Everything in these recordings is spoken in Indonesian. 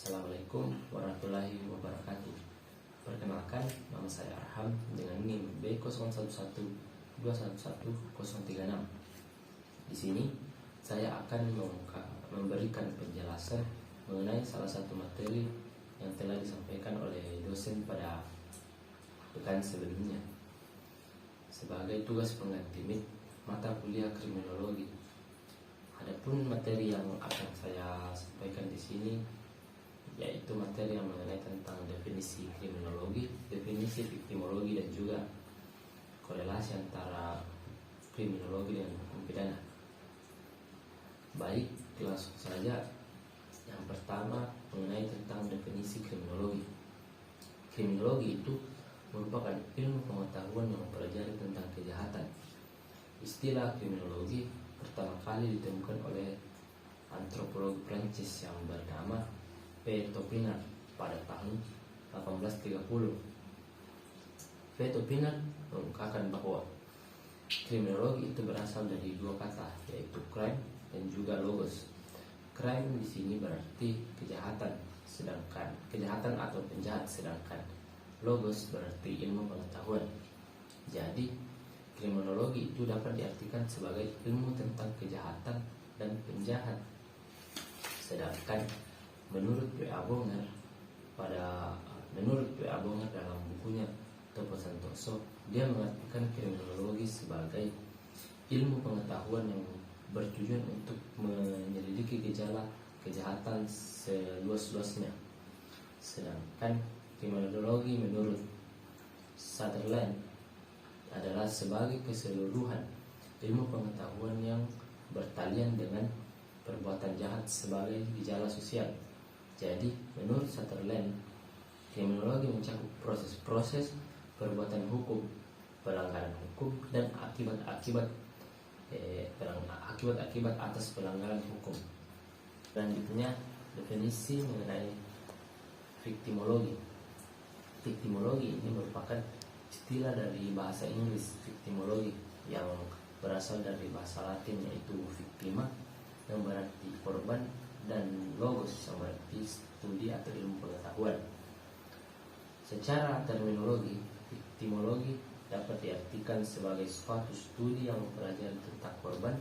Assalamualaikum warahmatullahi wabarakatuh. Perkenalkan, nama saya Arham dengan NIM B0112111036. Di sini saya akan memberikan penjelasan mengenai salah satu materi yang telah disampaikan oleh dosen pada pekan sebelumnya sebagai tugas pengganti mata kuliah kriminologi. Adapun materi yang akan saya sampaikan di sini yaitu materi yang mengenai tentang definisi kriminologi, definisi viktimologi, dan juga korelasi antara kriminologi dan hukum pidana. Baik, langsung saja. Yang pertama mengenai tentang definisi kriminologi. Kriminologi itu merupakan ilmu pengetahuan yang mempelajari tentang kejahatan. Istilah kriminologi pertama kali ditemukan oleh antropolog Prancis yang bernama Topinard pada tahun 1830. Topinard mengungkapkan bahwa kriminologi itu berasal dari dua kata, yaitu crime dan juga logos. Crime di sini berarti kejahatan, sedangkan kejahatan atau penjahat, sedangkan logos berarti ilmu pengetahuan. Jadi, kriminologi itu dapat diartikan sebagai ilmu tentang kejahatan dan penjahat. Sedangkan menurut W.A. Bonger dalam bukunya Topo Santoso, dia mengartikan kriminologi sebagai ilmu pengetahuan yang bertujuan untuk menyelidiki gejala kejahatan seluas-luasnya. Sedangkan kriminologi menurut Sutherland adalah sebagai keseluruhan ilmu pengetahuan yang bertalian dengan perbuatan jahat sebagai gejala sosial. Jadi, menurut Sutherland, kriminologi mencakup proses-proses perbuatan hukum, pelanggaran hukum, dan akibat-akibat atas pelanggaran hukum. Selanjutnya, definisi mengenai viktimologi. Viktimologi ini merupakan istilah dari bahasa Inggris viktimologi yang berasal dari bahasa Latin, yaitu victima yang berarti korban, dan logos yang berarti studi atau ilmu pengetahuan. Secara terminologi, viktimologi dapat diartikan sebagai suatu studi yang mempelajari tentang korban,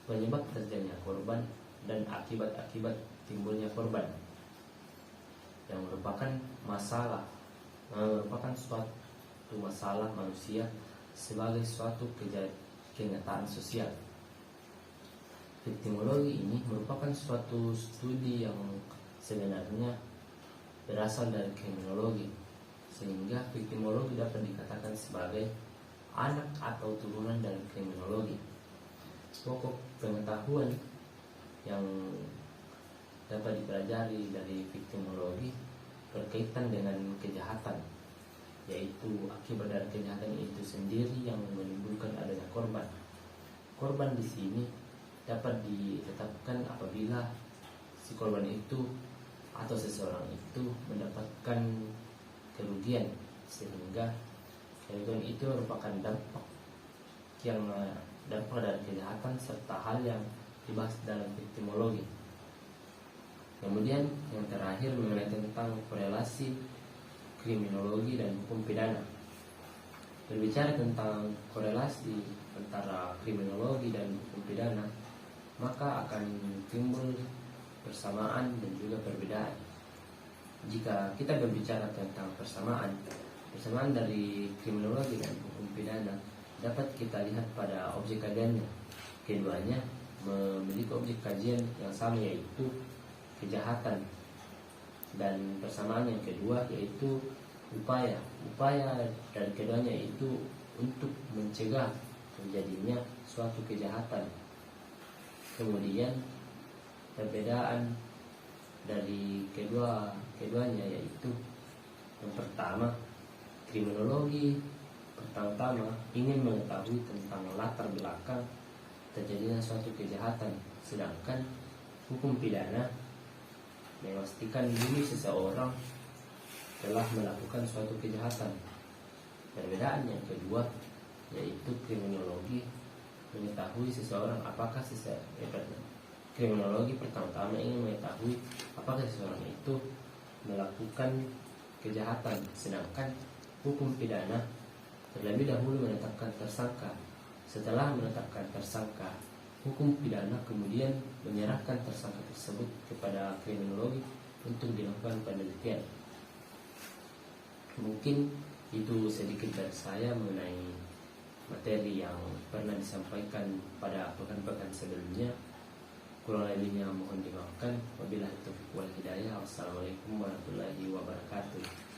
penyebab terjadinya korban, dan akibat-akibat timbulnya korban, yang merupakan suatu masalah manusia sebagai suatu kenyataan sosial. Viktimologi ini merupakan suatu studi yang sebenarnya berasal dari kriminologi, sehingga viktimologi dapat dikatakan sebagai anak atau turunan dari kriminologi. Pokok pengetahuan yang dapat dipelajari dari viktimologi berkaitan dengan kejahatan, yaitu akibat dari kejahatan itu sendiri yang menimbulkan adanya korban. Korban di sini dapat ditetapkan apabila si korban itu atau seseorang itu mendapatkan kerugian, sehingga kerugian itu merupakan dampak dari kejahatan serta hal yang dibahas dalam viktimologi. Kemudian yang terakhir mengenai tentang korelasi kriminologi dan hukum pidana. Berbicara tentang korelasi antara kriminologi dan hukum pidana, maka akan timbul persamaan dan juga perbedaan. Jika kita berbicara tentang persamaan dari kriminologi dan hukum pidana dapat kita lihat pada objek kajiannya. Keduanya memiliki objek kajian yang sama, yaitu kejahatan. Dan persamaan yang kedua yaitu upaya dari keduanya itu untuk mencegah terjadinya suatu kejahatan. Kemudian perbedaan dari keduanya yaitu yang pertama, kriminologi pertama-tama ingin mengetahui tentang latar belakang terjadinya suatu kejahatan, sedangkan hukum pidana memastikan diri seseorang telah melakukan suatu kejahatan. Perbedaan yang kedua yaitu kriminologi mengetahui seseorang apakah kriminologi pertama-tama ingin mengetahui apakah seseorang itu melakukan kejahatan, sedangkan hukum pidana terlebih dahulu menetapkan tersangka. Setelah menetapkan tersangka, hukum pidana kemudian menyerahkan tersangka tersebut kepada kriminologi untuk dilakukan penelitian. Mungkin itu sedikit dari saya mengenai materi yang pernah disampaikan pada pekan-pekan sebelumnya. Kurang lebihnya mohon dimaafkan. Wabillahi taufiq wal hidayah. Wassalamualaikum warahmatullahi wabarakatuh.